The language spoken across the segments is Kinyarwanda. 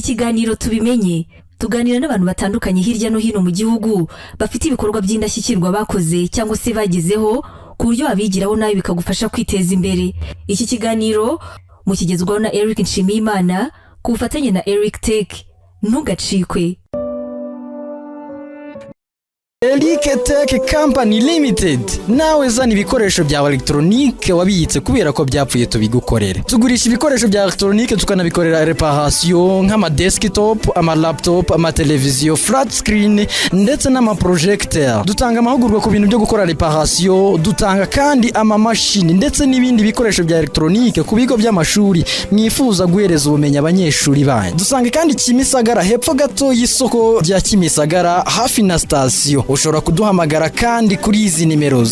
kiganiro tubimenye tuganira n'abantu batandukanye hirya no hino mu gihugu bafite ibikorwa by'indashyikirwa bakoze cyangwa se bagezeho ku buryo babigiraho nawe bikagufasha kwiteza imbere. Iki kiganiro mukigezwaho na Eric Nshimiyimana ku bufatanye na Eric Tech. Ntugacikwe. Eric Tech Company Limited. Nawe zana ibikoresho bya electronique wabiyitse kubera ko byapfuye tubigukorere. Tugurisha ibikoresho bya electronique tukanabikorera reparation nk'ama desktop, ama laptop, ama televiziyo, flat screen ndetse n'ama projector. Dutanga amahugurwa ku bintu byo gukora reparation, dutanga kandi ama machine ndetse n'ibindi bikoresho bya electronique ku bigo by'amashuri mwifuza guhereza ubumenyi abanyeshuri banyu. Dusanga kandi Kimisagara hepfo gato y'isoko rya Kimisagara hafi na station. Ushobora kuduhamagara kandi kuri izi nimero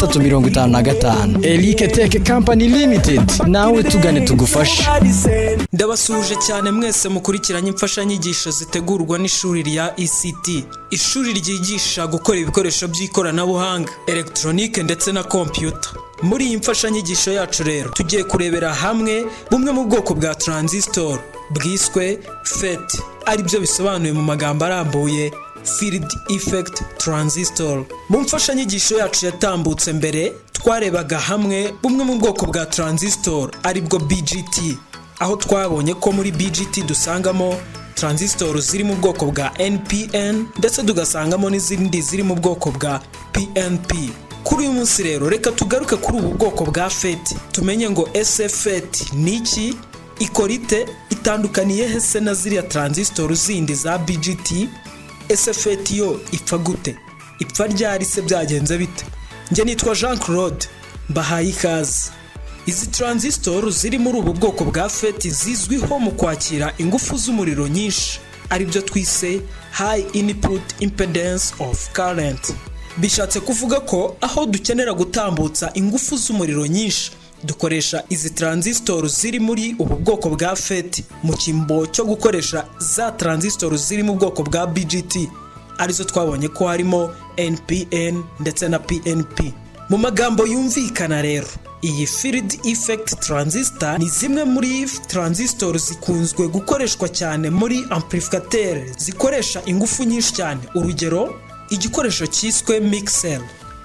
0788833355. Eric Tech Company Limited. Nawe tugane tugufashe. Ndabasuje cyane mwese mukurikiranye imfashanyigisho zitegurwa n'ishuri rya ECT. Ishuri ryigisha gukora ibikoresho by'ikoranabuhanga, electronique ndetse na computer. Muri iyi mfashanyigisho yacu rero tugiye kurebera hamwe bumwe mu bwoko bwa transistor bwiswe FET, ari byo bisobanuye mu magambo arambuye field effect transistor. Mu mfashanyigisho yacu yatambutse mbere twarebaga hamwe bumwe mu bwoko bwa transistor ari bwo BGT, aho twabonye ko muri BGT dusangamo transistor ziri mu bwoko bwa NPN ndetse tugasangamo n'izindi ziri mu bwoko bwa PNP. Kuri uyu munsi rero reka tugaruke kuri ubu bwoko bwa FET, tumenye ngo FET ni iki, ikorite itandukaniye hese na ziriya transistor zindi za BGT. FET yo ipfa gute, ipfa ryari se, byagenze bite? Nge nitwa Jean Claude, mbahaye ikaze. Izi transistor ziri muri ubu bwoko bwa FET zizwiho mu kwakira ingufu z'umuriro nyinshi, ari byo twise high input impedance of current. Bishatse kuvuga ko aho dukenera gutambutsa ingufu z'umuriro nyinshi dukoresha izi transistor ziri muri ubu bwoko bwa FET mu kimbo cyo gukoresha za transistor ziri mu bwoko bwa BGT, arizo twabonye ko harimo NPN ndetse na PNP. Mu magambo yumvikana rero, iyi field effect transistor ni zimwe muri transistor zikunzwe gukoreshwa cyane muri amplificateur zikoresha ingufu nyinshi cyane. Urugero, igikoresho cyiswe mixer.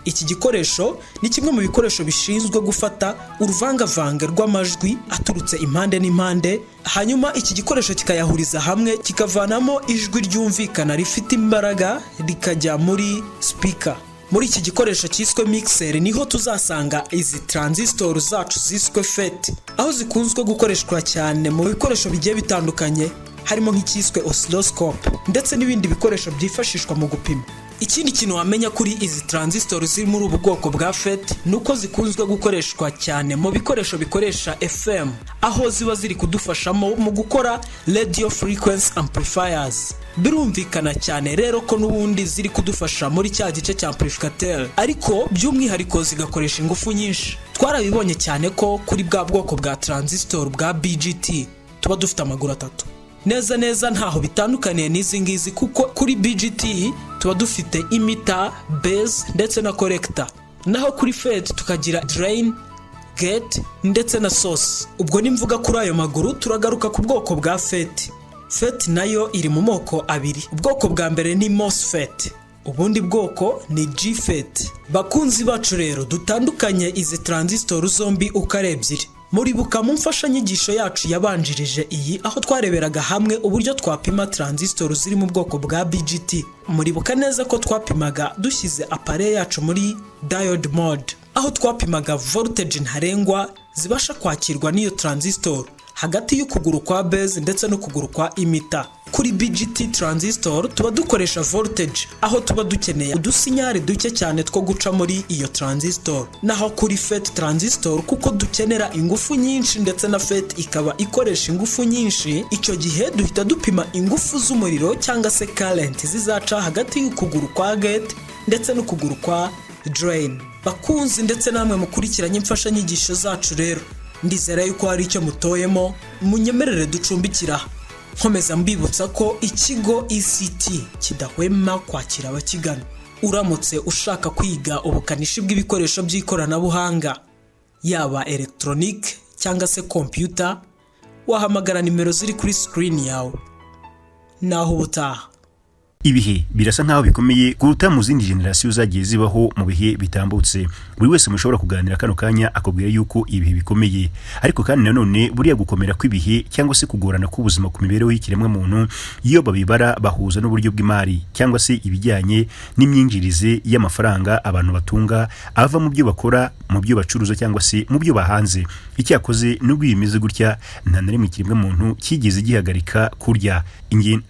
Iki gikoresho ni kimwe mu bikoresho bishinzwe gufata uruvangavanga rw'amajwi aturutse impande n'impande, hanyuma iki gikoresho kikayahuriza hamwe kikavanamo ijwi ryumvikana rifite imbaraga rikajya muri speaker. Muri iki gikoresho cyiswe mixer niho tuzasanga izi transistor zacu ziswe FET, aho zikunzwe gukoreshwa cyane mu bikoresho bigiye bitandukanye, harimo nk'icyiswe oscilloscope ndetse n'ibindi bikoresho byifashishwa mu gupima. Ikindi kintu wamenya kuri izi transistor ziri muri ubu bwoko bwa FET nuko zikunzwe gukoreshwa cyane mu bikoresho bikoresha FM, aho ziba ziri kudufashamo mu gukora radio frequency amplifiers. Birumvikana cyane rero ko n'ubundi ziri kudufasha muri cya gice cya amplificateur, ariko by'umwihariko zigakoresha ingufu nyinshi. Twarabibonye cyane ko kuri bwa bwoko bwa transistor bwa BGT tuba dufite amaguru atatu. Neza ntaho bitandukaniye n'izi ngizi, kuko kuri BGT tuba dufite emitter, base ndetse na collector, naho kuri FET tukagira drain, gate ndetse na source. Ubwo nimvuga kuri ayo maguru turagaruka ku bwoko bwa FET. FET nayo iri mu moko abiri. Ubwoko bwa mbere ni MOSFET, ubundi bwoko ni GFET. Bakunzi bacu rero, dutandukanye izi transistor zombi uko ari ebyiri. Muribuka mu mfashanyigisho yacu yabanjirije iyi, aho twareberaga hamwe uburyo twapima transistor ziri mu bwoko bwa BGT. Muribuka neza ko twapimaga dushyize appareil yacu muri diode mode, aho twapimaga voltage ntarengwa zibasha kwakirwa n'iyo transistor hagati y'ukuguru kwa base ndetse n'ukuguru kwa emitter. Kuri BGT transistor tuba dukoresha voltage, aho tuba dukeneye udusinyari duke cyane two guca muri iyo transistor, naho kuri FET transistor kuko dukenera ingufu nyinshi ndetse na FET ikaba ikoresha ingufu nyinshi, icyo gihe duhita dupima ingufu z'umuriro cyangwa se current zizaca hagati y'ukuguru kwa gate ndetse n'ukuguru kwa drain. Bakunzi ndetse namwe mukurikiranye imfashanyigisho zacu rero, ndizera yuko hari icyo mutoyemo, munyemerere ducumbikira. Nkomeza mbibutsa ko ikigo ECT kidahwema kwakira abakigana. Uramutse ushaka kwiga ubukanishi bw'ibikoresho by'ikoranabuhanga, yaba electronique, cyangwa se computer, wahamagara nimero ziri kuri screen yawe. Naho ubutaha. Ibihe birasa nkaho bikomeye kuruta mu zindi generasiyo zagiye zibaho mu bihe bitambutse. Buri wese mushobora kuganira kano kanya akubwira yuko ibihe bikomeye, ariko kandi nanone buriya gukomera kw'ibihe cyangwa se kugorana k'ubuzima ku mibereho y'ikiremwa muntu iyo babibara bahuza n'uburyo bw'imari cyangwa se ibijyanye n'imyinjirize y'amafaranga abantu batunga ava mu byo bakora, mu byo bacuruza cyangwa se mu byo bahanze. Icyakoze nubwo bimeze gutya, nta na rimwe ikiremwa muntu kigeze gihagarika kurya.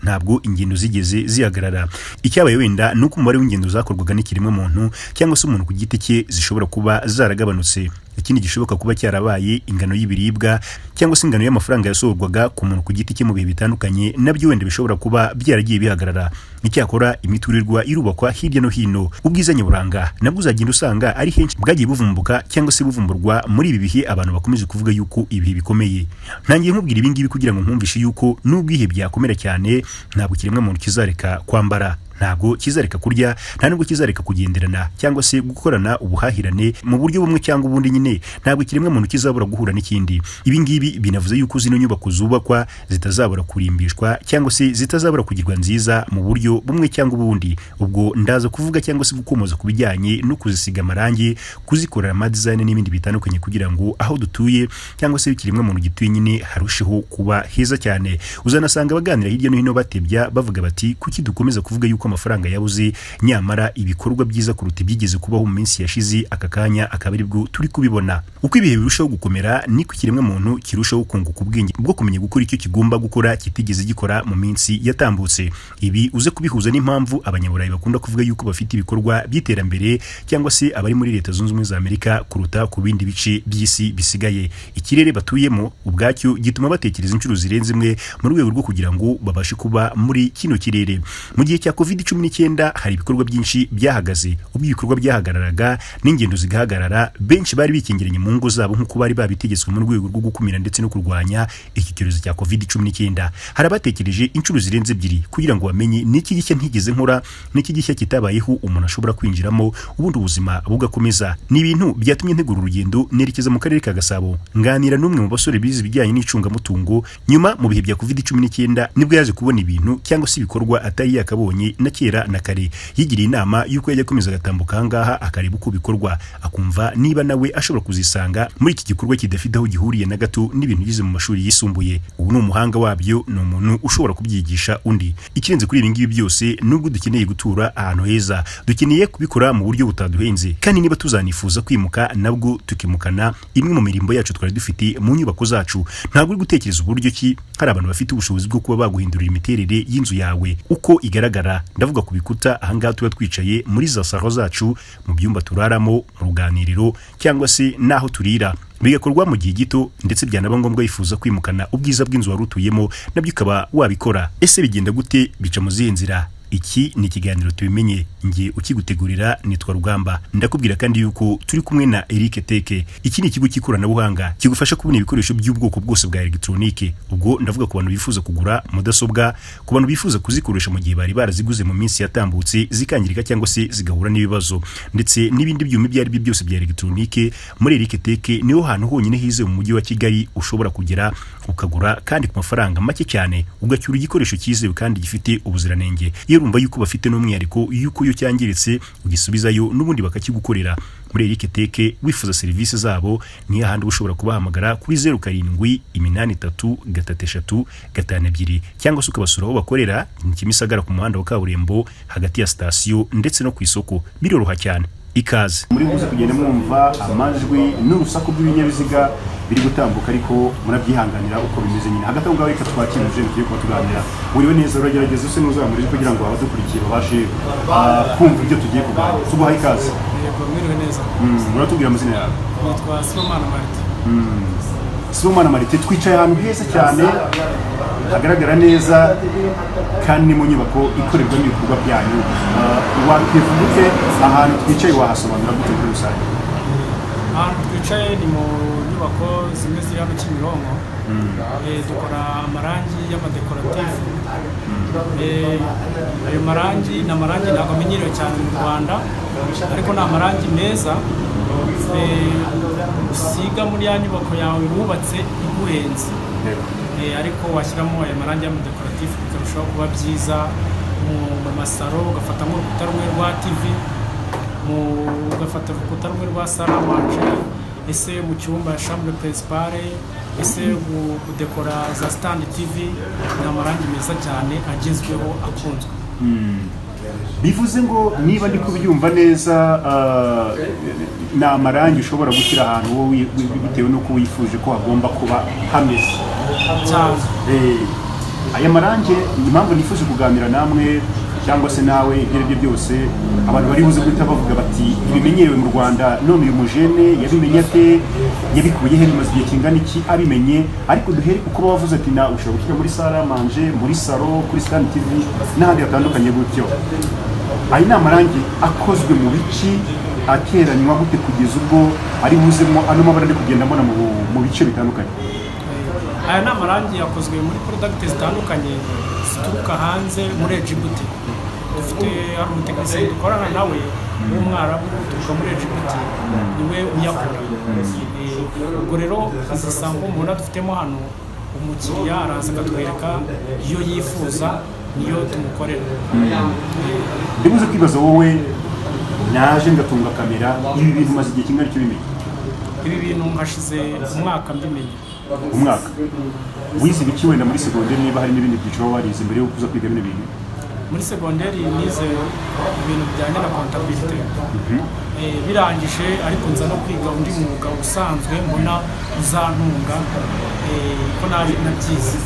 Ntabwo ingendo zigeze zihagarara. Icyabaye wenda nuko umubare w'ingendo zakorwaga n'ikiremwa muntu cyangwa se umuntu ku giti cye zishobora kuba zaragabanutse. Ikindi gishoboka kuba cyarabaye ingano y'ibiribwa cyangwa se ingano y'amafaranga yasohorwaga ku muntu ku giti cye mu bihe bitandukanye, nabyo wenda bishobora kuba byaragiye bihagarara. Icyakora imiturirwa irubakwa hirya no hino, ubwiza nyaburanga nabwo uzagenda usanga ari henshi bwagiye buvumbuka cyangwa se buvumburwa muri ibi bihe abantu bakomeje kuvuga yuko ibihe bikomeye. Ntangiye nkubwira ibi ngibi kugira ngo nkumvishe yuko n'ubwihe byakomera cyane, ntabwo kiremwa muntu kizareka kwambara, ntabwo kizareka kurya, nta nubwo kizareka kugenderana cyangwa se gukorana ubuhahirane mu buryo bumwe cyangwa ubundi. Nyine ntabwo kiremwa muntu kizabura guhura n'ikindi. Ibi ngibi binavuze yuko zino nyubako zubakwa zitazabura kurimbishwa cyangwa se zitazabura kugirwa nziza mu buryo bumwe cyangwa ubundi. Ubwo ndaza kuvuga cyangwa se gukomoza ku bijyanye no kuzisiga amarangi, kuzikorera amadesign n'ibindi bitandukanye kugira ngo aho dutuye cyangwa se kiremwa muntu gituye nyine harusheho kuba heza cyane. Uzanasanga baganira hirya no hino batebya bavuga bati kuki dukomeza kuvuga yuko amafaranga yabuze, nyamara ibikorwa byiza kuruta ibyigeze kubaho mu minsi yashize aka kanya akaba ari bwo turi kubibona. Uko ibihe birushaho gukomera niko kiremwa muntu kirushaho kunguka ubwenge bwo kumenya gukora icyo kigomba gukora kitigeze gikora mu minsi yatambutse. Ibi uze kubihuza n'impamvu abanyaburayi bakunda kuvuga yuko bafite ibikorwa by'iterambere cyangwa se abari muri Leta Zunze Ubumwe za Amerika kuruta ku bindi bice by'isi bisigaye. Ikirere batuyemo ubwacyo gituma batekereza inshuro zirenze imwe mu rwego rwo kugira ngo babashe kuba muri kino kirere. Mu gihe cya COVID-19 hari ibikorwa byinshi byahagaze. Ubwo ibikorwa byahagararaga n'ingendo zigahagarara, benshi bari bikingiranye mu ngo zabo nk'uko bari babitegetswe mu rwego rwo gukumira ndetse no kurwanya iki cyorezo cya COVID-19. Hari abatekereje inshuro zirenze ebyiri kugira ngo bamenye n'iki gishya ntigeze nkora, n'iki gishya kitabayeho umuntu ashobora kwinjiramo ubundi ubuzima bugakomeza. Ni ibintu byatumye ntegura urugendo nerekeza mu karere ka Gasabo nganira n'umwe mu basore bize ibijyanye n'icungamutungo. Nyuma mu bihe bya COVID-19 nibwo yaje kubona ibintu cyangwa se ibikorwa atari yakabonye na kera na kare. Yigiriye inama yuko yajya komeza agatambuka ahangaha akareba uko bikorwa, akumva niba nawe ashobora kuzisanga muri iki gikorwa kidafite aho gihuriye na gato n'ibintu yize mu mashuri yisumbuye. Ubu ni umuhanga wabyo, ni umuntu ushobora kubyigisha undi. Ikirenze kuri ibi ngibi byose, nubwo dukeneye gutura ahantu heza, dukeneye kubikora mu buryo butaduhenze, kandi niba tuzanifuza kwimuka nabwo tukimukana imwe mu mirimbo yacu twari dufite mu nyubako zacu. Ntabwo uri gutekereza uburyo ki hari abantu bafite ubushobozi bwo kuba baguhindurira imiterere y'inzu yawe uko igaragara. Ndavuga ku bikuta ahangaha tuba twicaye muri za saro zacu, mu byumba turaramo, mu ruganiriro cyangwa se naho turira, bigakorwa mu gihe gito, ndetse byanaba ngombwa yifuza kwimukana ubwiza bw'inzu warutuyemo nabyo ukaba wabikora. Ese bigenda gute? Bica mu zihe nzira? Iki ni ikiganiro tubimenye, ngiye ukigutegurira nitwa Rugamba. Ndakubwira kandi yuko turi kumwe na Eric Teke. Iki ni ikigo cy'ikoranabuhanga kigufasha kubona ibikoresho by'ubwoko bwose bwa electronique. Ubwo ndavuga ku bantu bifuza kugura mudasobwa, ku bantu bifuza kuzikoresha mu gihe bari baraziguze mu minsi yatambutse zikangirika cyangwa se zigahura n'ibibazo, ndetse n'ibindi byuma ibyo ari byo byose bya electronique. Muri Eric Teke niho hantu honyine hize mu mujyi wa Kigali ushobora kugera ukagura kandi ku mafaranga make cyane ugacyura igikoresho cyizewe kandi gifite ubuziranenge. Iyo urumva yuko bafite n'umwihariko yuko iyo cyangiritse ugisubizayo n'ubundi bakakigukorera. Muri Eric Teke wifuza serivisi zabo ni ahandi ushobora kubahamagara kuri 07833352 cyangwa se ukabasura aho bakorera mu Kimisagara ku muhanda wa kaburimbo hagati ya station ndetse no ku isoko. Biroroha cyane. Ikaze muri muze kugenda mwumva amajwi n'urusaku rw'ibinyabiziga biri gutambuka, ariko murabyihanganira uko bimeze nyine. Hagati aho ngaho reka twakiruje tugiye kuba tuganira. Uriwe neza, uragerageza use n'uzamurije kugira ngo abadukurikiye babashe kumva ibyo tugiye kuganira. Tuguhaye ikaze. Yego, mwiriwe neza. Muratubwira amazina yawe? Nitwa Sibomana Marite. Sibomana Marite, twicaye ahantu heza cyane hagaragara neza kandi ni mu nyubako ikorerwamo ibikorwa byanyu. Wakwifuza ute ahantu twicaye, wahasobanura gute muri rusange? Ahantu twicaye ni mu nyubako zimwe ziri hano Kimironko. Dukora amarangi y'amadekoratifu. Ayo marangi ni amarangi ntabwo amenyerewe cyane mu Rwanda, ariko ni amarangi meza usiga muri ya nyubako yawe wubatse iguhenze, ariko washyiramo aya marangi y'amadekoratifu bikarushaho kuba byiza. Mu masaro ugafata nk'urukuta rumwe rwa TV, ugafata urukuta rumwe rwa saramanje, ese mu cyumba chambre principale, ese gudekora za stand TV, ni amarangi meza cyane agezweho akunzwe. Bivuze ngo niba ndi kubyumva neza, ni amarangi ushobora gushyira ahantu wowe bitewe n'uko wifuje ko hagomba kuba hameze cyane. Aya marangi impamvu nifuje kuganira namwe cyangwa se nawe ibyo ari byo byose, abantu bari buze guhita bavuga bati ibimenyerewe mu Rwanda, none uyu mujene yabimenye ate, yabikuye he, bimaze igihe kingana iki abimenye? Ariko duhere uko bavuze ati na ushobora gushyira muri salle à manger, muri salo, kuri stand TV n'ahandi hatandukanye gutyo. Aya ni amarangi akozwe mu biki, ateranywa gute kugeza ubwo ari buzemo ano mabara ari kugenda mbona mu bice bitandukanye? Aya ni amarangi yakozwe muri product zitandukanye zituruka hanze muri Djibouti. Dufite umutekinisiye dukorana nawe w'umwarabu uturuka muri Djibouti, niwe uyakora. Ubwo rero izi sample mubona dufitemo hano, umukiriya araza akatwereka iyo yifuza niyo tumukorera. Ndibuze kwibaza wowe, naje ngatunga kamera, ibi bintu maze igihe kingana icyo bimenye? Ibi bintu hashize umwaka mbimenye. Umwaka? Wize ibiki wenda muri segonderi, niba hari n'ibindi byiciro warize mbere yo kuza kwiga bino bintu? Muri segonderi nize ibintu bijyanye na comptabilité. Birangije ariko nza no kwiga undi mwuga usanzwe mbona uzantunga, ko naje nabyize.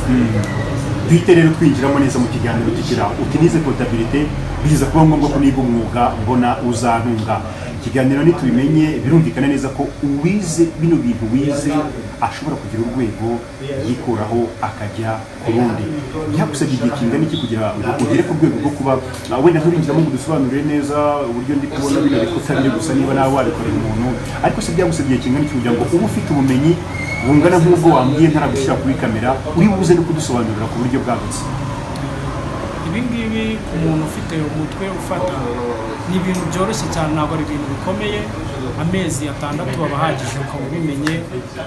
Duhite rero twinjiramo neza mu kiganiro tukira uti nize comptabilité, biza kuba ngombwa ko niba umwuga mbona uzantunga. Ikiganiro nitubimenye birumvikana neza ko uwize bino bintu wize ashobora kugira urwego yikuraho akajya ku rundi. Byagusabye igihe kingana iki kugira ngo ugere ku rwego rwo kuba wenda nturinjiramo ngo dusobanurire neza uburyo ndi kubona bino bikuta biri gusa niba nawe wabikorera umuntu, ariko se byagusabye igihe kingana iki kugira ngo ube ufite ubumenyi bungana nk'ubwo wambwiye ntaragushyira kuri kamera, uri buze no kudusobanurira ku buryo bwagutse? Ibi ngibi ku muntu ufite umutwe ufata ni ibintu byoroshye cyane, ntabwo ari ibintu bikomeye. Amezi 6 aba ahagije ukaba ubimenye,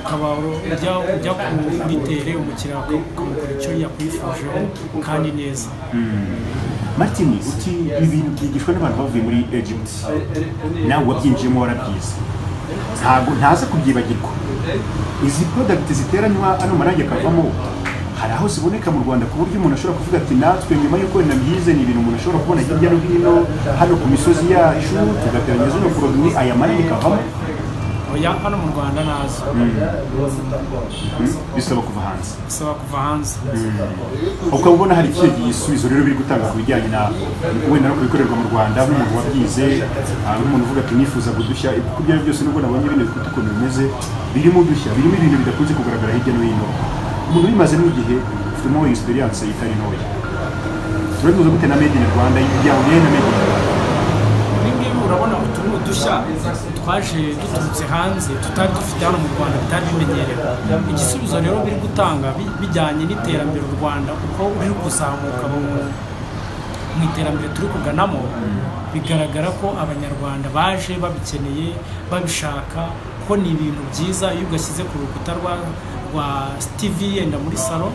ukaba ujya kuri tere umukiriya ukamukora icyo yakwifujeho kandi neza. Martin, uti ibi bintu byigishwa n'abantu bavuye muri Egypt, nawe wabyinjiyemo warabyize, ntabwo ntaza kubyibagirwa. Izi product ziteranywa ano marangi akavamo, hari aho ziboneka mu Rwanda ku buryo umuntu ashobora kuvuga ati natwe nyuma y'uko nabyize ni ibintu umuntu ashobora kubona hirya no hino hano ku misozi yacu, tugateranya zino produit aya marangi akavamo? Oya, hano mu Rwanda nazo. Bisaba kuva hanze. Bisaba kuva hanze. Ukaba ubona hari ikihe gisubizo rero biri gutanga ku bijyanye na wenda no kubikorerwa mu Rwanda, nk'umuntu wabyize, nk'umuntu uvuga ati nifuza kudushya, kuko ibyo byose nubwo nabonye bino bikuta ukuntu bimeze, birimo udushya, birimo ibintu bidakunze kugaragara hirya no hino. Umuntu bimaze n'igihe ufitemo experience itari ntoya, turabivuze gute na made in Rwanda, ibyahuye na made in Rwanda? Ibingibi urabona utu ni udushya twaje duturutse hanze tutari dufite hano mu Rwanda, bitari bimenyerewe. Igisubizo rero biri gutanga bijyanye n'iterambere u Rwanda uko ruri kuzamuka mu iterambere turi kuganamo, bigaragara ko abanyarwanda baje babikeneye, babishaka, ko ni ibintu byiza. Iyo ugashyize ku rukuta rwa TV yenda muri salo,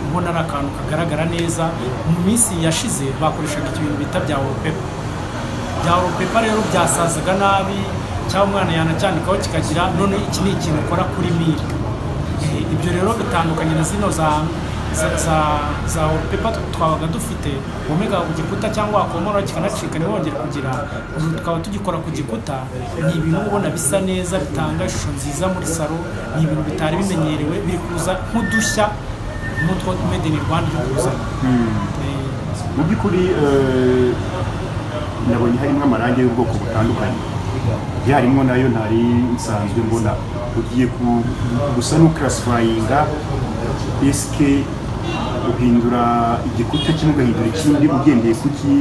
ubona ari akantu kagaragara neza. Mu minsi yashize bakoreshaga ibintu bita bya wallpaper. Bya wallpaper rero byasazaga nabi, cyangwa umwana yanacyandikaho kikagira, none iki ni ikintu ukora kuri mire. Ibyo rero bitandukanye na zino za wallpaper twabaga dufite, womega ku gikuta cyangwa wakomora kikanacika ntiwongere kugira. Tukaba tugikora ku gikuta, ni ibintu ubona bisa neza, bitanga ishusho nziza muri salo, ni ibintu bitari bimenyerewe, biri kuza nk'udushya n'utwo made in Rwanda uri kuza. Mu by'ukuri nabonye harimo amarangi y'ubwoko butandukanye, harimo nayo ntari nsanzwe mbona. Ugiye gusa n'uclassifyinga, eske uhindura igikuta kimwe ugahindura ikindi ugendeye kuki?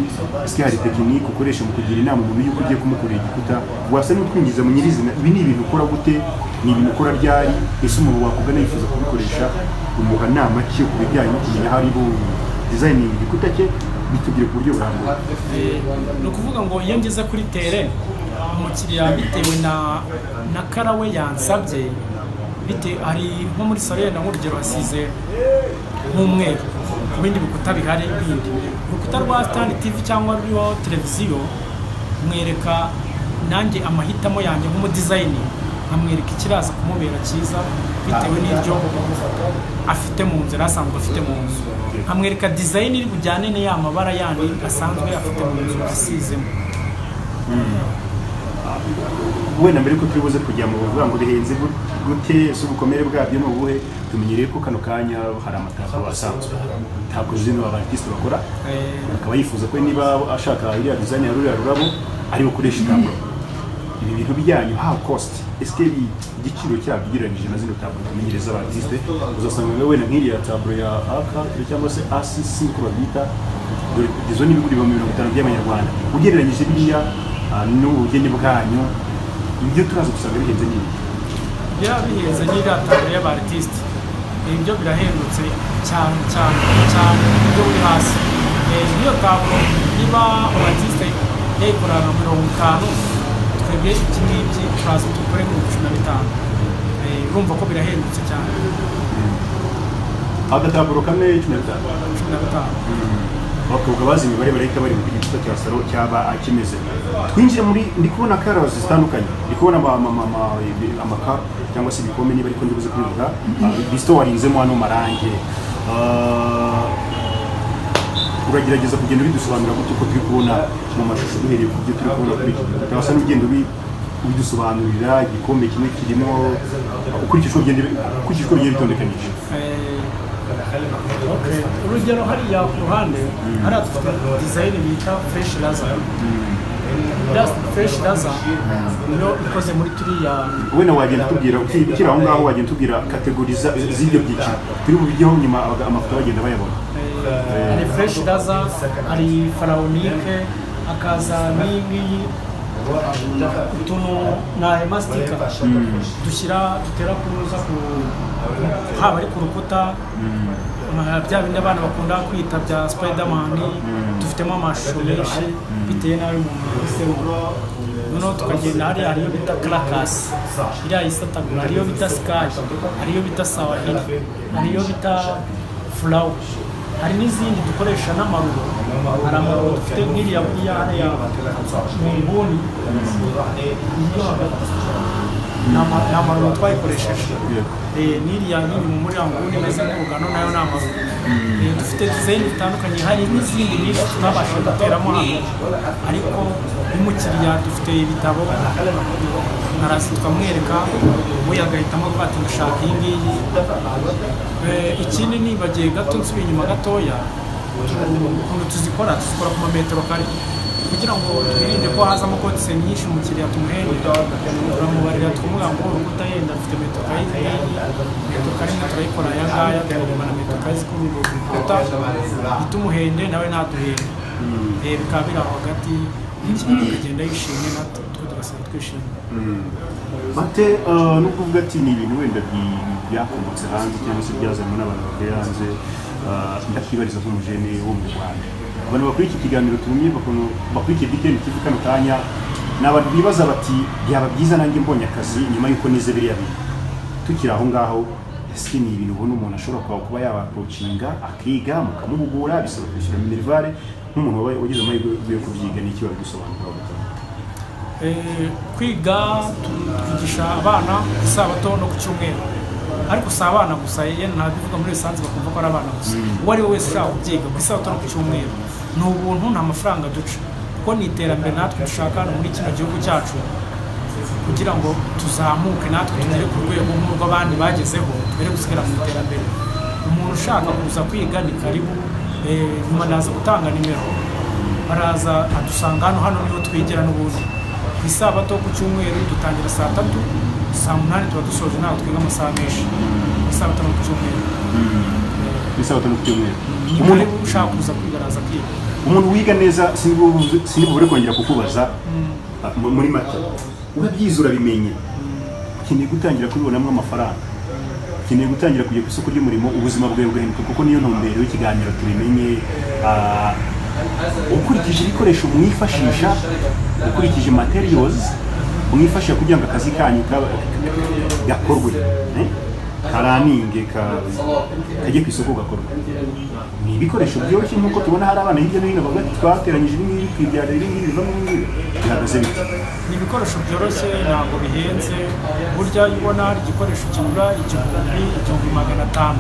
Eske hari tekinike ukoresha mu kugira inama umuntu yuko ugiye kumukorera igikuta? Wasa n'utwinjiza mu nyirizina, ibi ni ibintu ukora gute, ni ibintu ukora ryari? Ese umuntu wakugana yifuza kubikoresha, umuha nama ki ku bijyanye no kumenya aho ari bu designing igikuta cye? Bitugire ku buryo burambuye. Ni ukuvuga ngo iyo ngeze kuri tere umukiriya bitewe na karawe yansabye hari nko muri salo na nk'urugero hasize nk'umweru ku bindi bikuta bihari bindi urukuta rwa stand TV cyangwa ruriho televiziyo mwereka nanjye amahitamo yanjye nk'umudizayini nkamwereka ikiraza kumubera cyiza bitewe n'iryo afite mu nzu asanzwe afite mu nzu nkamwereka dizayini iri bujyane n'iya mabara yandi asanzwe afite mu nzu asizemo. wenda mbere ko turibuze kujya mu buvuga ngo rihenze gute z'ubukomere bwabyo mu buhe tumenyereye ko kano kanya hari amatako asanzwe ntabwo zino abartiste bakora akaba yifuza ko niba ashaka iriya design ya ruriya rurabo ari gukoresha tablo ibi bintu bijyanye how cost eske igiciro cyabyo ugereranyije na zino tablo tumenyereza abartiste uzasanga wenda nk'iriya tablo ya aka cyangwa se ACC ko babita izo ni ibiguri 50 by'amanyarwanda ugereranyije biriya n'ubugeni bwanyu ibyo turaza gusanga bihenze nini bihenze n'iriya tablo y'abartiste ibyo birahendutse cyane ibyo uri hasi niyo tablo niba abartiste yayikorana 50 twebwe iki ngiki turaza dukore mu 15 urumva ko birahendutse cyane agataburo kamwe 15 bakubwa bazi imibare bareka bari mu gito cya saro cyaba akimeze twinjire muri ndi kubona karazi zitandukanye ndi kubona amaka cyangwa se ibikombe niba ariko ndibuze kubivuga bisto warinzemo hano marange uragerageza kugenda bidusobanura gute uko turi kubona mu mashusho duhereye ku byo turi kubona kuri iki gihe cyangwa se n'ugenda bidusobanurira igikombe kimwe kirimo ukurikije uko bitondekanyije. urugero hariya ku ruhande hariya dufite dizayini bita fresh laser fresh laser niyo ikoze muri turiya wenda wagenda tubwira ukiri aho ngaho wagenda tubwira kategori z'ibyo byiciro turi mu bijyaho nyuma amafoto bagenda bayabona. hari fresh laser hari pharaonique akaza n'iyi utuntu na emastika dutera kuruza haba ari ku rukuta bya bindi abana bakunda kwita bya Spiderman dufitemo amashusho menshi bitewe n'ayo umuntu yahisemo noneho tukagenda hariyo bita Crackers iriya isatagura hariyo bita Sky hariyo bita Sawahili hariyo bita Flow hari n'izindi dukoresha n'amaruro hari amaruro dufite nk'iriya hariya mu nguni ni amaruro twayikoresheje n'iriya nyine mu muri nguni imeze nk'urugano nayo ni amaruro dufite dizayini zitandukanye hari n'izindi nyinshi tutabashije guteramo hano ariko n'umukiriya dufite ibitabo araza tukamwereka we agahitamo avuga ati ndashaka iyi ngiyi. Ikindi nibagiye gato nsubiye inyuma gatoya ukuntu tuzikora ku mametero kare kugira ngo twirinde ko hazamo kotise nyinshi umukiriya tumuhende turamubarira twumva ngo urukuta yenda afite metero kare imwe turayikora aya ngaya tukaguma na metero kare zikuru urukuta itumuhende nawe ntaduhende bikaba biri aho hagati akagenda yishimye natwe tugasaba twishimye. Mate no kuvuga ati ni ibintu wenda byakomotse hanze cyangwa se byazanywe n'abantu bavuye hanze ndakibariza nk'umujene wo mu Rwanda abantu bakuri iki kiganiro tumenye bakurikiye BTN TV kano kanya n'abantu bibaza bati byaba byiza nanjye mbonye akazi nyuma y'uko nize biriya bintu tukiri aho ngaho ese ni ibintu ubona umuntu ashobora kuba yaba approachinga akiga mukamuhugura bisaba kwishyura minervale nk'umuntu wagize amahirwe yo kubyiga n'iki wabidusobanurira. Kwiga twigisha abana isabato no ku cyumweru ariko si abana gusa ntabivuga muri esanse bakumva ko ari abana gusa uwo ari we wese ushaka kubyiga ku isabato no ku cyumweru ni ubuntu nta mafaranga duca kuko ni iterambere natwe dushaka hano muri kino gihugu cyacu kugira ngo tuzamuke natwe tugere ku rwego nk'urw'abandi bagezeho tugere gusigara mu iterambere. Umuntu ushaka kuza kwiga ni karibu nyuma naza gutanga nimero baraza adusanga hano niho twigira n'ubundi ku isabato ku cyumweru dutangira saa 3 saa 8 tuba dusoje naho twiga amasaha menshi isabato no ku cyumweru isabato no ku cyumweru umuntu ushaka kuza kwiga araza kwiga umuntu wiga neza sinibure kongera kukubaza muri make urabyiza urabimenye ukeneye gutangira kubibonamo amafaranga ukeneye gutangira kujya ku isoko ry'umurimo ubuzima bwawe bugahinduka kuko niyo ntumbero y'ikiganiro tubimenye ukurikije ibikoresho mwifashisha, ukurikije materials mwifashisha kugira ngo akazi kanyu gakorwe, karaninge kajye ku isoko gakorwa. Ni ibikoresho byoroshye nk'uko tubona hari abana hirya no hino bavuga ati twateranyije ibi ngibi twibyarira ibi ngibi bivamo ibi ngibi, bihagaze bite? Ni ibikoresho byoroshye ntabwo bihenze, burya iyo ubona hari igikoresho kigura 1,500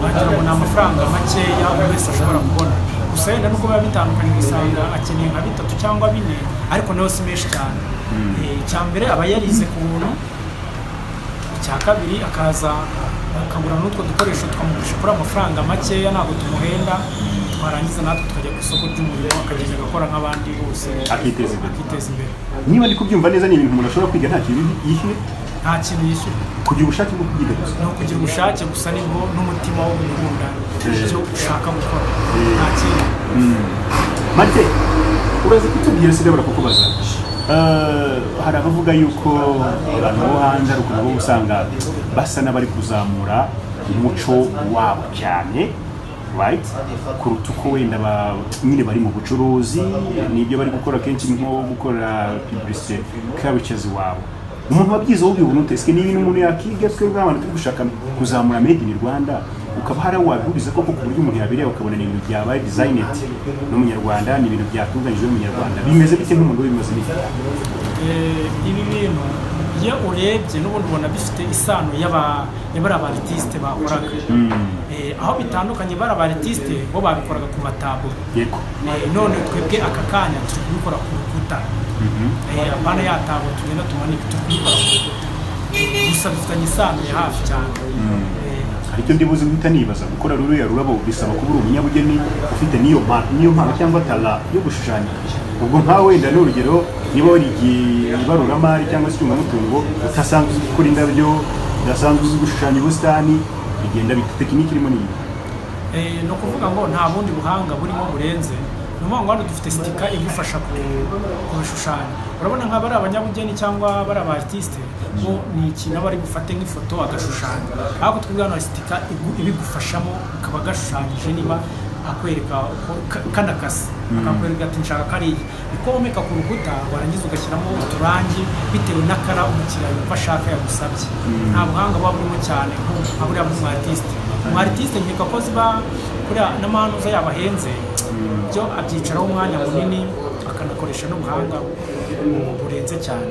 wagira ngo ni amafaranga makeya buri wese ashobora kubona, gusa wenda nubwo biba bitandukanye usanga akeneye nka 3 cyangwa 4 ariko nayo si menshi cyane. Icya mbere aba yarize ku buntu, icya kabiri akaza akagura n'utwo dukoresho twamugurisha kuri amafaranga makeya ntabwo tumuhenda, twarangiza natwe tukajya ku isoko ry'umurimo akagenda agakora nk'abandi bose akiteza imbere. Niba ndi kubyumva neza, ni ibintu umuntu ashobora kwiga nta kintu yishyuye? Nta kintu yishyuye, kugira ubushake bwo kubyiga gusa. ni ukugira ubushake gusa nibwo n'umutima wo gukunda icyo ushaka gukora, nta kintu. Mate, uraza kutubwira se ndabura kukubaza, hari abavuga yuko abantu bo hanze ari ukuntu bo usanga basa n'abari kuzamura umuco wabo cyane, right, kuruta uko wenda nyine bari mu bucuruzi n'ibyo bari gukora kenshi nko gukora publicité cultures wabo. Umuntu wabyize wowe ubuntu teske ni ibintu umuntu yakiga, twebwe abantu turi gushaka kuzamura made in Rwanda, ukaba hari wabihuriza koko ku buryo umuntu yabireba ukabona ni ibintu byabaye designed n'umunyarwanda, ni ibintu byatunganyijwe n'umunyarwanda. Bimeze bite nk'umuntu bimaze bite? Ibi bintu iyo urebye n'ubundi ubona bifite isano y'abari abartiste bakoraga, aho bitandukanye bari abartiste bo babikoraga ku mataburo, yego, none twebwe aka kanya turi kubikora ku rukuta, abana yatabo tugenda tumanika turi kubikora ku rukuta, gusa bifitanye isano ya hafi cyane. Aricyo ndibuze guhita nibaza, gukora ruriya rurabo bisaba kuba uri umunyabugeni ufite niyo mpano cyangwa tala yo gushushanya. Ubwo nkawe wenda n'urugero niba wari ibaruramari cyangwa se icyungamutungo utasanzwe uzi gukora indabyo, udasanzwe uzi gushushanya ubusitani, bigenda bita tekiniki irimo n'iyi. Ni ukuvuga ngo nta bundi buhanga burimo burenze, ni ukuvuga ngo hano dufite sitika igufasha kubishushanya. Urabona nk'aba ari abanyabugeni cyangwa bari abartiste bo ni ikintu bari gufate nk'ifoto agashushanya, ariko twebwe hano sitika ibigufashamo ukaba gashushanyije, niba akwereka kanakase akakwereka ati nshaka kariya, uko womeka ku rukuta warangiza ugashyiramo uturangi bitewe n'akara umukiriya yumva ashaka yagusabye. Nta buhanga buba burimo cyane nka buriya bw'umu-artiste nkeka ko ziba kuriya n'amahanuza yabahenze byo abyicaraho umwanya munini akanakoresha n'ubuhanga burenze cyane.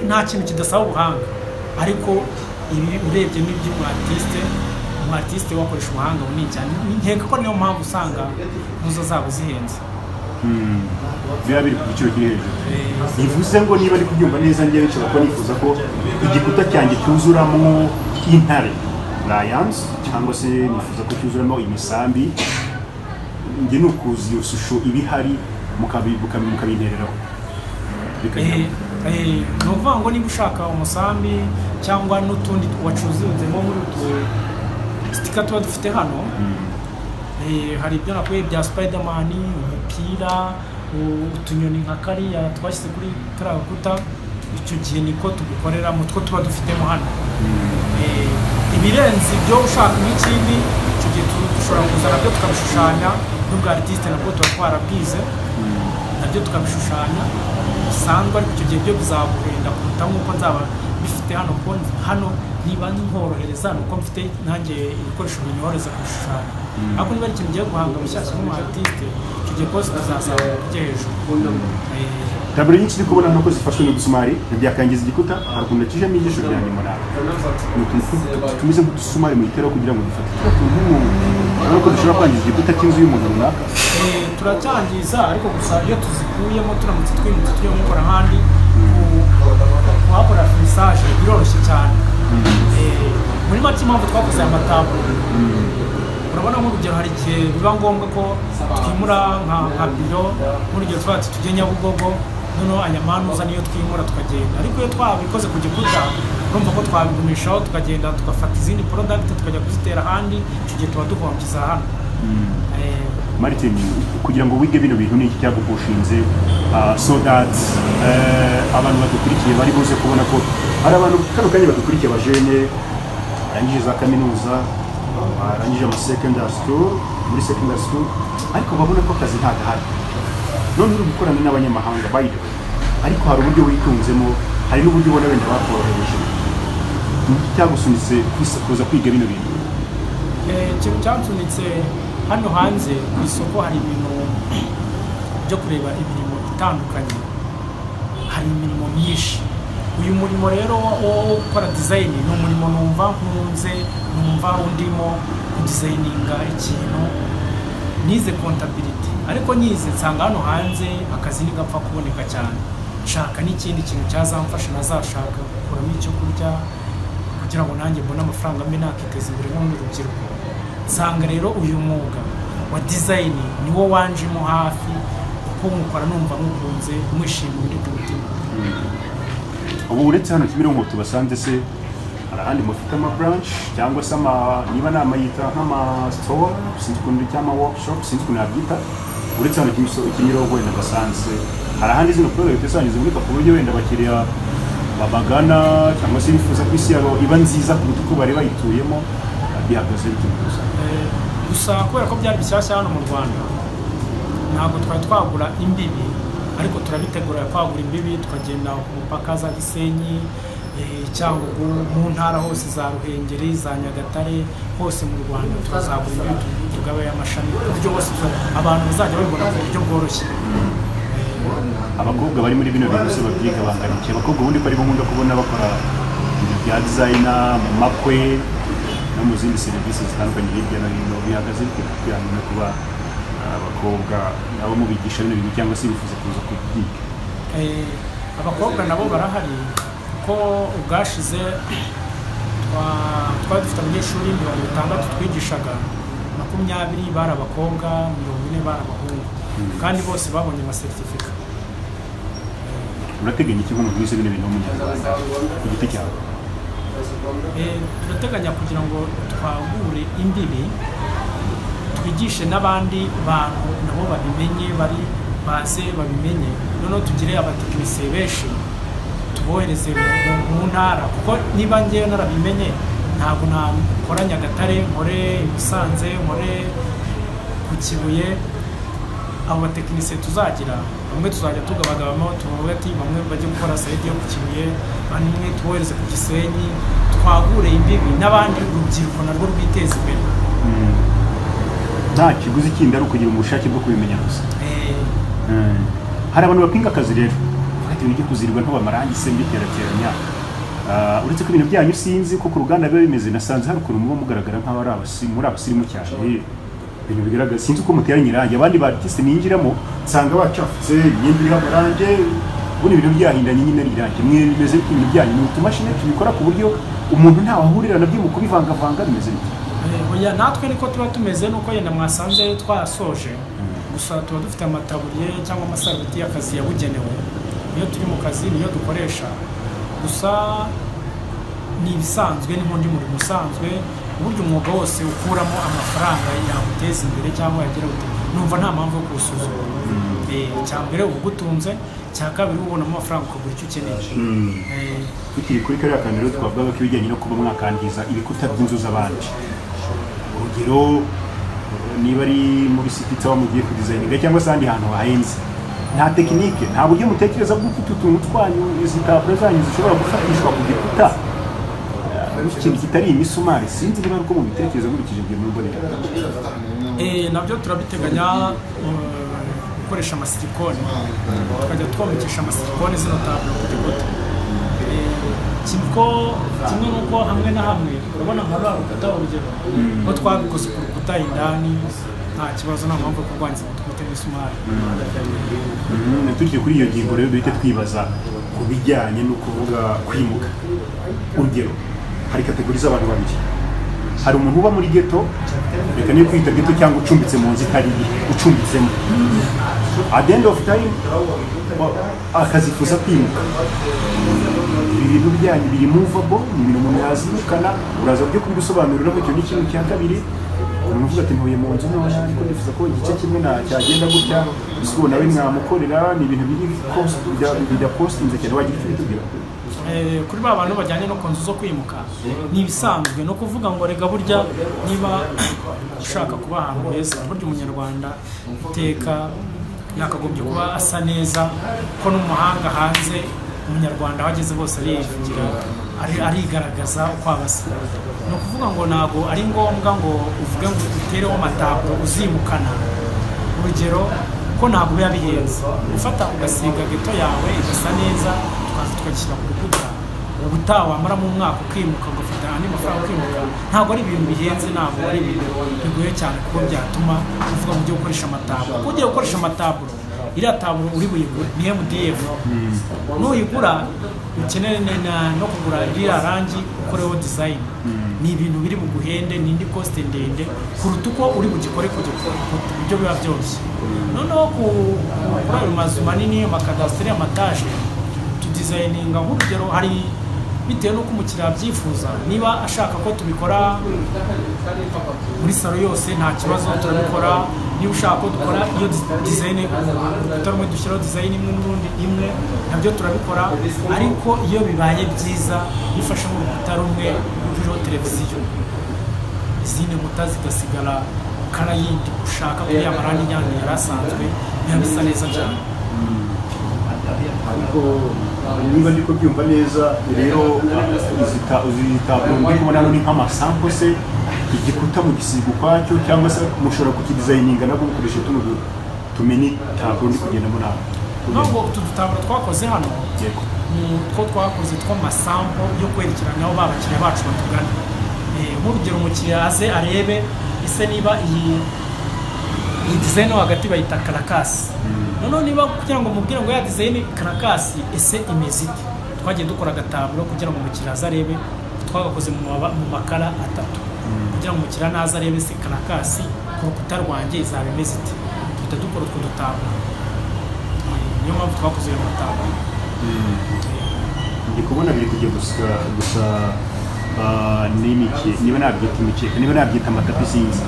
Nta kintu kidasaba ubuhanga, ariko ibi urebye n'iby'umu-artiste wakoresha ubuhanga bunini cyane, nkeka ko niyo mpamvu usanga muzo zabo zihenze. Biba biri ku giciro kiri hejuru. Bivuze ngo niba ari kubyumva neza, njyewe nshobora kuba nifuza ko igikuta cyanjye cyuzuramo intare lions, cyangwa se nifuza ko cyuzuramo imisambi, njye ni ukuzi iyo shusho iba ihari mukabintereraho. Ni ukuvuga ngo niba ushaka umusambi cyangwa n'utundi wacuzinzemo muri utu sitika tuba dufite hano, hari ibyo nakuye bya Spiderman, umupira, utunyoni nka kariya twashyize kuri kariya gakuta, icyo gihe niko tugukorera mu two tuba dufitemo hano. Ibirenze ibyo ushaka n'ikindi, icyo gihe dushobora kuzana byo tukabishushanya, n'ubwo artiste nabwo tuba twarabwize nabyo tukabishushanya bisanzwe, ariko icyo gihe byo bizaguhenda kuruta nk'uko nzaba bifite hano, kuko hano niba nkorohereza nuko mfite nanjye ibikoresho binyorohereza kubishushanya. Ariko niba ari ikintu ugiye guhanga bishyashya nk'umu-artiste, icyo gihe kose tuzasaba kujya hejuru. Taburo nyinshi ndi kubona hano ko zifashwe n'udusumari ntibyakangiza igikuta, hari ukuntu nakijemo ijisho ryanjye mbona ni utuntu tumeze nk'udusumari mu itera kugira ngo dufate urabona ko dushobora kwangiza igikuta cy'inzu y'umuntu runaka. Turacyangiza, ariko gusa iyo tuzikuyemo turamutse twimutse tugiye gukora ahandi kuhakora finissage biroroshye cyane. Muri make impamvu twakoze aya mataburo, urabona nk'urugero hari igihe biba ngombwa ko twimura nka biro, nk'urugero twati tujye Nyabugogo, noneho aya manuza niyo twimura tukagenda, ariko iyo twabikoze ku gikuta urumva ko twabigumishaho tukagenda tugafata izindi product tukajya kuzitera ahandi, icyo gihe tuba duhombiza hano. Martin, kugira ngo wige bino bintu ni iki cyagupushinze, so that abantu badukurikiye bari buze kubona ko hari abantu kano kanya badukurikiye bajene barangije za kaminuza, barangije ama secondary school, muri secondary school ariko babona ko akazi nta gahari none uri gukorana n'abanyamahanga by the way ariko hari uburyo witunzemo hari n'uburyo ubona wenda bakorohereje cyagusunitse kuza kwiga bino bintu ikintu cyansunitse hano hanze ku isoko hari ibintu byo kureba imirimo itandukanye hari imirimo myinshi uyu murimo rero wo gukora design ni umurimo numva nkunze numva undimo kudesigninga ikintu nize contability ariko nize nsanga hano hanze akazi nigapfa kuboneka cyane nshaka n'ikindi kintu cyazamfasha nazashaka gukuramo icyo kurya kugira ngo nanjye mbone amafaranga mbe nakiteza imbere nk'urubyiruko nsanga rero uyu mwuga wa design niwo wanjemo hafi kuko mukora numva mukunze mwishimiye uri ku mutima ubu uretse hano Kimironko tubasanze se hari ahandi mufite ama branch cyangwa se niba namayita nk'ama store sinzi ukuntu cyangwa workshop sinzi ukuntu nabyita uretse hano Kimironko wenda basanze hari ahandi zino product zanyu ziboneka ku buryo wenda abakiriya babagana cyangwa se bifuza ko isi yabo iba nziza kuruta uko bari bayituyemo bihagaze bitugusa gusa kubera ko byari bishyashya hano mu Rwanda ntabwo twari twagura imbibi ariko turabitegura kwagura imbibi tukagenda ku mupaka za Gisenyi cyangwa mu ntara hose za Ruhengeri za Nyagatare hose mu Rwanda tuzagura imbibi tugabaye amashami buryo bose abantu bazajya babibona ku buryo bworoshye abakobwa bari muri bino bintu se babyiga banganikiye abakobwa ubundi ko ari bo nkunda kubona bakora ibintu bya designer mu makwe no mu zindi serivisi zitandukanye hirya no hino bihagaze kugira ngo kuba abakobwa nabo mubigisha bino bintu cyangwa se bifuza kuza kubyiga abakobwa nabo barahari ko ubwashize twari dufite abanyeshuri 60 twigishaga 20 bari abakobwa 40 bari abahungu kandi bose babonye amasertifika urateganya iki nk'umuntu wese bino bintu w'umunyarwanda ku giti cyawe turateganya kugira ngo twagure imbibi twigishe n'abandi bantu nabo babimenye baze babimenye noneho tugire abatekinisiye benshi tubohereze mu ntara kuko niba ngewe narabimenye ntabwo nakora Nyagatare nkore Musanze nkore ku Kibuye abo batekinisiye tuzagira bamwe tuzajya tugabagabamo tuvuga ati bamwe bajye gukora sayidi yo ku Kibuye bamwe tubohereze ku Gisenyi twagure imbibi n'abandi urubyiruko narwo rwiteza imbere nta kiguzi kindi ari ukugira ubushake bwo kubimenya gusa hari abantu bapinga akazi rero ati bijye kuzirwa ntobamarangi se mbiterateranya uretse ko ibintu byanyu sinzi ko ku ruganda biba bimeze nasanze hari ukuntu muba mugaragara nk'aho ari abasirimu cyane ibintu bigaragara sinzi uko muteranye irangi abandi ba artiste ninjiramo nsanga bacafutse imyenda iriho amarangi ubundi ibintu byahindanye nyine irangi mwe bimeze ibintu byanyu ni utumashini tubikora ku buryo umuntu ntawe ahurira nabyo mu kubivangavanga bimeze bite oya natwe niko tuba tumeze nuko yenda mwasanze twasoje gusa tuba dufite amataburiye cyangwa amasarubeti y'akazi yabugenewe niyo turi mu kazi niyo dukoresha gusa ni ibisanzwe n'undi murimo usanzwe uburyo umwuga wose ukuramo amafaranga yaguteza imbere cyangwa yagira gute numva nta mpamvu yo kuwusuzuma cya mbere uba ugutunze cya kabiri ubonamo amafaranga ukagura icyo ukeneye tukiri kuri kariya kantu rero twavugaga ko ibijyanye no kuba mwakangiza ibikuta by'inzu z'abandi urugero niba ari muri siti cyangwa mugiye kudizayininga cyangwa se ahandi hantu hahenze nta tekinike nta buryo mutekereza bwo ufite utuntu twanyu izi tabure zanyu zishobora gufatishwa ku gikuta ikintu kitari imisumari sinzi niba ari uko mubitekereza nkurikije ibyo mubonera nabyo turabiteganya gukoresha amasilikoni tukajya twomekesha amasilikoni zino tabure ku gikuta kimwe n'uko hamwe na hamwe urabona nka rwa rukuta urugero ko twabikoze ku rukuta indani nta kibazo nta mpamvu yo kurwangiza ngo twite imisumari tukiri kuri iyo ngingo rero duhite twibaza ku bijyanye no kuvuga kwimuka urugero hari kategori z'abantu babiri hari umuntu uba muri geto reka niyo kwita geto cyangwa ucumbitse mu nzu itari ucumbitsemo at the end of time akazifuza kwimuka ibintu byanyu biri movable ni ibintu umuntu yazimukana uraza byo kubisobanurira ko icyo ni ikintu cya kabiri umuntu ati ntuye mu nzu ntoya ariko ndifuza ko igice kimwe cyagenda gutya isuku nawe mwamukorera ni ibintu biri cost bijya costinze cyane wagira icyo bitubwira kuri ba bantu bajyanye no ku nzu zo kwimuka ni ibisanzwe no kuvuga ngo rega burya niba ushaka kuba ahantu heza burya umunyarwanda iteka yakagombye kuba asa neza ko n'umuhanga hanze umunyarwanda aho ageze bose arivugira arigaragaza uko abasa ni ukuvuga ngo ntabwo ari ngombwa ngo uvuge ngo utereho amataburo uzimukana urugero ko ntabwo biba bihenze ufata ugasiga geto yawe igasa neza tukaza tukagishyira ku rukuta ubutaha wamaramo umwaka ukimuka ugafata andi mafaranga ukimuka ntabwo ari ibintu bihenze ntabwo ari ibintu bigoye cyane kuko byatuma uvuga ngo ujye gukoresha amataburo kuko ugiye gukoresha amataburo iriya taburo uri buyigure ni MDF nuyigura ukeneye no kugura iriya rangi ukoreho design ni ibintu biri buguhende ni indi cost ndende kuruta uko uri bugikore ku buryo biba byoroshye noneho kuri ayo mazu manini amakadasiteri amataje tudizayininga nk'urugero hari bitewe n'uko umukiriya abyifuza niba ashaka ko tubikora muri salo yose nta kibazo turabikora niba ushaka ko dukora iyo dizayini urukuta rumwe dushyiraho dizayini imwe n'urundi imwe nabyo turabikora ariko iyo bibaye byiza bifashe nk'urukuta rumwe ruriho televiziyo izindi nkuta zigasigara kara yindi ushaka kuri ya marangi yanyu yari asanzwe biba bisa neza cyane ariko niba ndi kubyumva neza rero uzitaburo ndi kubona hano ni nk'amasampo se igikuta mu gisiga ukwacyo cyangwa se mushobora kukidizayininga nabwo mukoresha tuno tumenye taburo ndi kugendamo nawe ntabwo utu dutaburo twakoze hano two twakoze tw'amasampo yo kwerekeranya aho babakiriya bacu batugana nk'urugero umukiriya aze arebe ese niba iyi dizayini hagati bayita karakasi noneho niba kugira ngo mubwire ngo ya dizayini karakasi ese imeze ite twagiye dukora agataburo kugira ngo umukiriya aze arebe twagakoze mu makara atatu kugira ngo umukiriya naze arebe se karakasi ku rukuta rwanjye izaba imeze ite duhita dukora utwo dutaburo niyo mpamvu twakoze ayo mataburo ndi kubona biri kujya gusa niba nabyita imikeka niba nabyita amatapi sinzi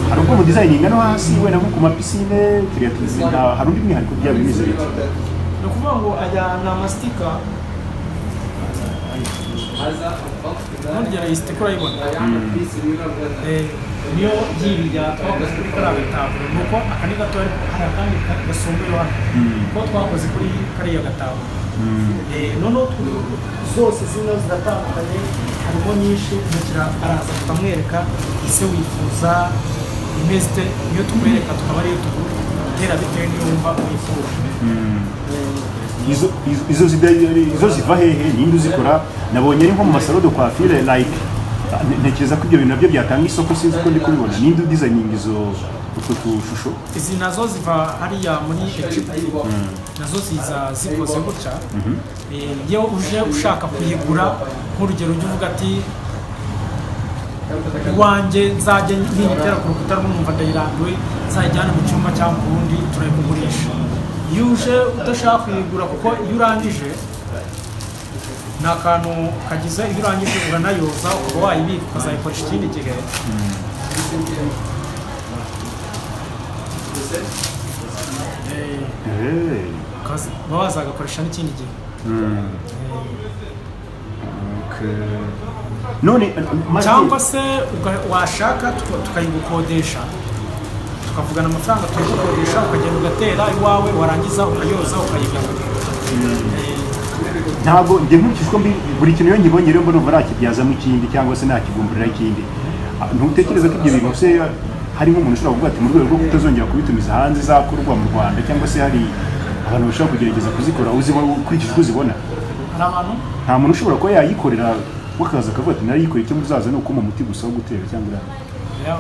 hari ubwo mu designing no hasi wenda nko ku mapisine hari undi mwihariko byaba bimeze bite ni ukuvuga ngo aya ni amastika nongera iyi sitika urayibona niyo yiriya twakoze kuri kariya gataburo ni uko aka ni gato hari akandi gasumbuyeho hano kuko twakoze kuri kariya gataburo noneho zose zino ziratandukanye harimo nyinshi umukiriya araza tukamwereka ese wifuza imeze iyo tumwereka tukaba ariyo tugutera bitewe n'iyo wumva wifuza izo ziva hehe ninde uzikora nabonye ari nko mu masalo de coiffure like ntekereza ko ibyo bintu nabyo byatanga isoko sinzi ko ndi kubibona ninde udesigning izo utwo tushusho izi nazo ziva hariya muri Egypt nazo ziza zikoze gutya iyo uje ushaka kuyigura nk'urugero ujya uvuga ati iwanjye nzajya niyitera ku rukuta rw'umwumva ndayirambiwe nzayijyana mu cyumba cyangwa ku wundi turayikugurisha iyo uje udashaka kuyigura kuko iyo urangije ni akantu kagize iyo urangije uranayoza ukaba wayibika ukazayikoresha ikindi gihe ukaba wazagakoresha n'ikindi gihe cyangwa se washaka tukayigukodesha tukavugana amafaranga tuyigukodesha ukagenda ugatera iwawe warangiza ukayoza ukayigarura ntabwo njye nkurikije uko buri kintu iyo nkibonye rero mbona nakibyazamo ikindi cyangwa se nakigumburira ikindi ntutekereza ko ibyo bintu se hari nk'umuntu ushobora kuvuga ati mu rwego rwo kutazongera kubitumiza hanze izakorwa mu Rwanda cyangwa se hari abantu bashobora kugerageza kuzikora ukurikije uko uzibona nta muntu ushobora kuba yayikorera wakaza akavuga ati narayikoreye icyo muzaza ni ukuma umuti gusa wo gutera cyangwa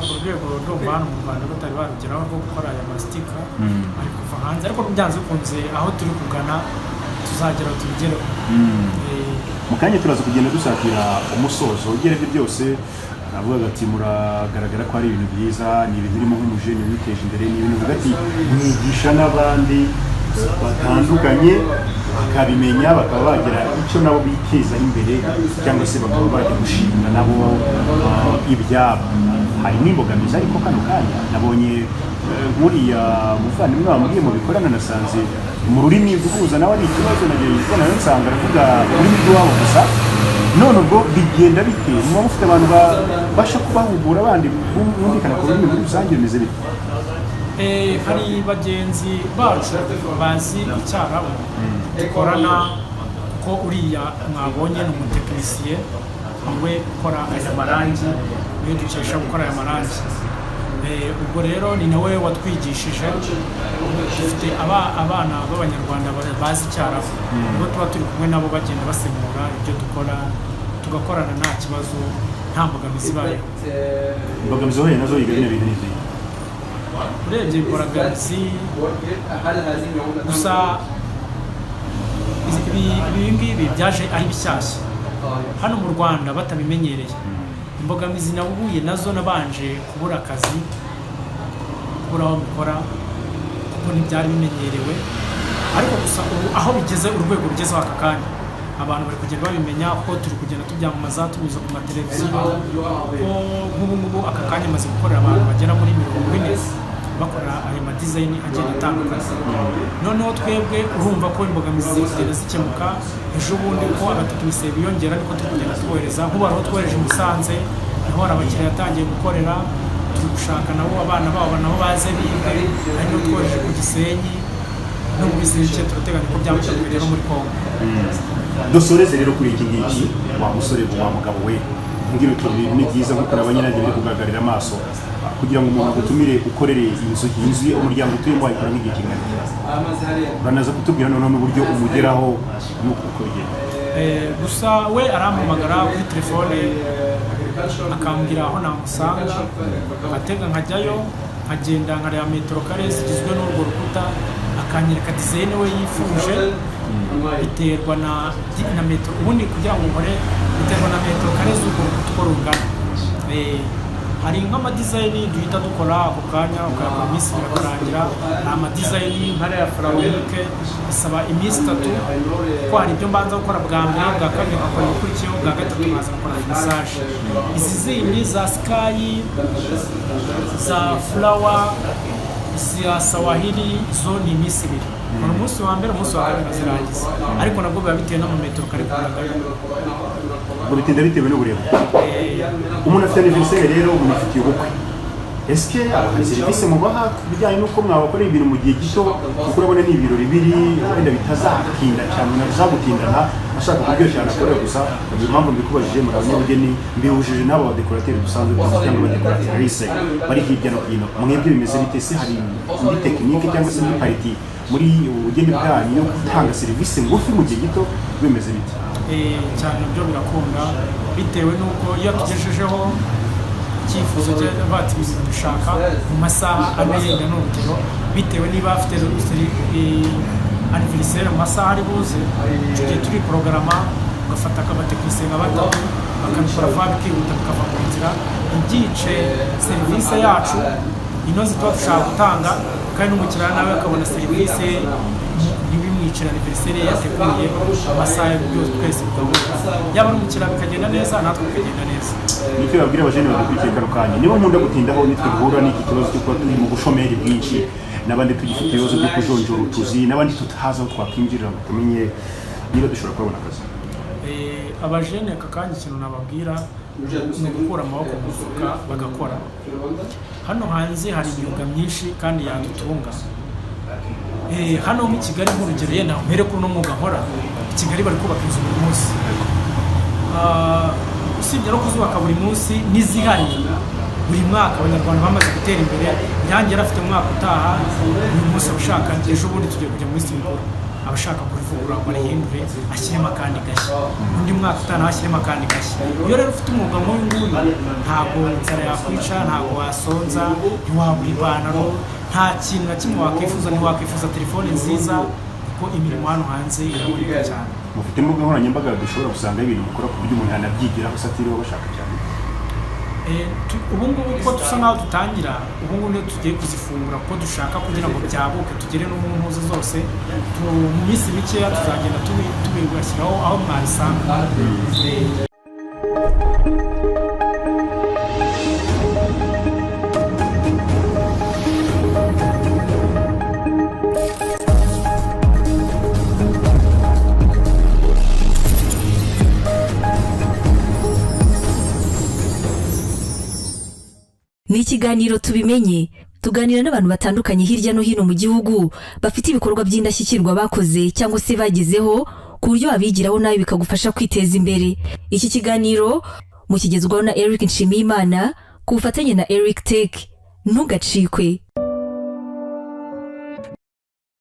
urwo rwego ndumva hano mu Rwanda batari barugeraho rwo gukora aya mastika ari kuva hanze ariko byanze bikunze aho turi kugana tuzagera tubigereho mu kanya turaza kugenda dusatira umusozo ugereye byose navuga ati muragaragara ko ari ibintu byiza ni ibintu birimo nk'umujeni witeje imbere ni ibintu bivuga ati mwigisha n'abandi batandukanye bakabimenya bakaba bagira icyo nabo biteza imbere cyangwa se bakaba bajya gushinga nabo ibyabo hari n'imbogamizi ariko kano kanya nabonye nk'uriya muvandimwe wambwiye mu bikorana nasanze mu rurimi guhuza nawe ari ikibazo nagiye nayo nsanga aravuga ururimi rw'iwabo gusa none ubwo bigenda bite muba mufite abantu babasha kubahugura abandi bumvikana ku rurimi muri rusange bimeze bite hari bagenzi bacu bazi icyarabu dukorana kuko uriya mwabonye ni umutekinisiye niwe ukora aya marangi niwe dukesha gukora aya marangi ubwo rero ni nawe watwigishije dufite abana b'abanyarwanda bazi icyarabu nibo tuba turi kumwe nabo bagenda basemura ibyo dukora tugakorana nta kibazo nta mbogamizi ibayeho. imbogamizi wahuye nazo yiga bino bintu n'ibyo urebye imbogamizi gusa ibi ngibi byaje ari bishyashya hano mu Rwanda batabimenyereye. Imbogamizi nahuye nazo nabanje kubura akazi kubura aho mbikora kuko ntibyari bimenyerewe ariko gusa ubu aho bigeze urwego rugezeho aka kanya abantu bari kugenda babimenya ko turi kugenda tubyamamaza tubiza ku mateleviziyo ko nk'ubu aka kanya maze gukorera abantu bagera muri 40 bakora ayo madizayini agenda atandukanye noneho twebwe urumva ko imbogamizi zigenda zikemuka ejo bundi ko abatekinisiye biyongera niko turi kugenda tubohereza nk'ubu aho twohereje Musanze naho hari abakiriya yatangiye gukorera turi gushaka nabo abana babo nabo baze biga ari no twohereje ku Gisenyi no mu Bizinike turateganya ko byamutse kugera muri Kongo. dusoreze rero kuri iki ngiki wa musore wa mugabo we ngira utuntu ni byiza nkuko nabanyiranye biri kugaragarira amaso kugira ngo umuntu agutumire ukorere inzu umuryango utuyemo wayikora nk'igihe kingana uranaza kutubwira noneho n'uburyo umugeraho n'uko bigenda. Gusa we arampamagara kuri telefone akambwira aho namusanga atega nkajyayo nkagenda nkareba metero kare zigizwe n'urwo rukuta akanyereka dizayini we yifuje biterwa na metero ubundi kugira ngo nkore biterwa na metero kare z'urwo rukuta uko rungana. Hari nk'amadizayini duhita dukora ako kanya ukayakora iminsi bikarangira ni amadizayini nk'ariya ya farawike bisaba iminsi 3 kuko hari ibyo mbanza gukora bwa mbere bwa kabiri nkakora ibikurikiyeho bwa gatatu nkaza gukora finisaje. Izi zindi za sikayi za fulawa za sawahili zo ni iminsi 2 hari umunsi wa mbere umunsi wa kabiri zirangiza ariko nabwo biba bitewe n'amametero kare kugaragara ngo bitinda bitewe n'uburebure. Umuntu afite anniversaire rero umuntu afite ubukwe eske hari serivisi mubaha bijyanye n'uko mwabakorera ibintu mu gihe gito kuko urabona ni ibirori biri wenda bitazatinda cyane nazagutindana ashaka kuryoshya anakorera gusa iyo mpamvu mbikubajije muri abanyabugeni mbihujije n'abo badekorateri dusanzwe tuzi cyangwa abadekoratrise bari hirya no hino mwebwe bimeze bite se hari indi tekinike cyangwa se indi pariti muri ubugeni bwanyu yo gutanga serivisi ngufi mu gihe gito bimeze bite? Cyane byo birakunda bitewe n'uko iyo tugejejeho icyifuzo cy'abati dushaka mu masaha arenga n'urugero bitewe niba afite anniversaire mu masaha ari buze tugiye turi porogaramu ugafata akabatekinisiye nka 3 bakabikora vuba bikihuta bikava mu nzira ibyice serivisi yacu inoze tuba dushaka gutanga kandi n'umukiriya nawe akabona serivisi ntibimwicira anniversaire yateguye amasaha byose twese bigahura yaba n'umukiriya bikagenda neza natwe bikagenda neza. Nicyo babwira abajene badukurikiye karukanye niba nkunda gutindaho nitwe duhura n'iki kibazo cyo kuba turi mu bushomeri bwinshi n'abandi tugifite ibibazo byo kujonjora utuzi n'abandi tutahaza aho twakwinjirira ngo tumenye niba dushobora kubona akazi. Abajene aka kanya ikintu nababwira ni gukura amaboko mu mufuka bagakora. Hano hanze hari imyuga myinshi kandi yadutunga. Hano mu Kigali nk'urugero yenda mpere kuri no mwuga nkora i Kigali bari kubaka inzu buri munsi usibye no kuzubaka buri munsi n'izihari buri mwaka abanyarwanda bamaze gutera imbere yanjye yarafite umwaka utaha uyu munsi abashaka ejo bundi tugiye kujya muri Singapore abashaka kurivugura ngo arihindure ashyiremo akandi gashya undi mwaka utaha ashyiremo akandi gashya. Iyo rero ufite umwuga nk'uyu nguyu ntabwo inzara yakwica ntabwo wasonza ntiwabura ipantaro nta kintu na kimwe wakwifuza ntiwakwifuza telefone nziza kuko imirimo hano hanze iraboneka cyane. Mufite imbuga nkoranyambaga dushobora gusanga ibintu mukora ku buryo umuntu yanabyigiraho se atiriwe bashaka cyane? Ubu ngubu uko dusa nk'aho dutangira ubu ngubu niyo tugiye kuzifungura kuko dushaka kugira ngo byaguke tugere no mu mpuzu zose mu minsi mikeya tuzagenda tubibashyiraho aho mwabisanga. Ni ikiganiro tubimenye, tuganira n'abantu batandukanye hirya no hino mu gihugu bafite ibikorwa by'indashyikirwa bakoze cyangwa se bagezeho ku buryo wabigiraho nawe bikagufasha kwiteza imbere. Iki kiganiro mukigezwaho na Eric Nshimiyimana ku bufatanye na Eric Tech. Ntugacikwe.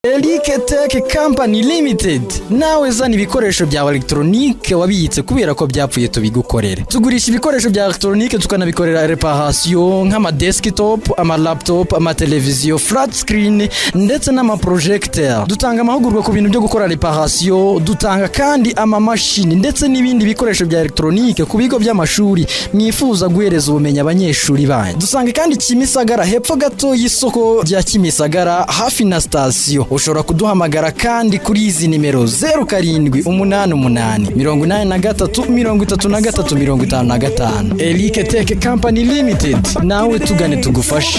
Eric Tech Company Limited, nawe zana ibikoresho bya electronique wabiyitse kubera ko byapfuye tubigukorere. Tugurisha ibikoresho bya electronique tukanabikorera reparation nk'ama desktop, ama laptop, ama televiziyo, flat screen ndetse n'ama projecteur. Dutanga amahugurwa ku bintu byo gukora reparation, dutanga kandi ama machine ndetse n'ibindi bikoresho bya electronique ku bigo by'amashuri mwifuza guhereza ubumenyi abanyeshuri banyu. Dusanga kandi Kimisagara hepfo gato y'isoko rya Kimisagara hafi na station. Ushobora kuduhamagara kandi kuri izi nimero 0788833355. Eric Tech Company Limited, nawe tugane tugufashe.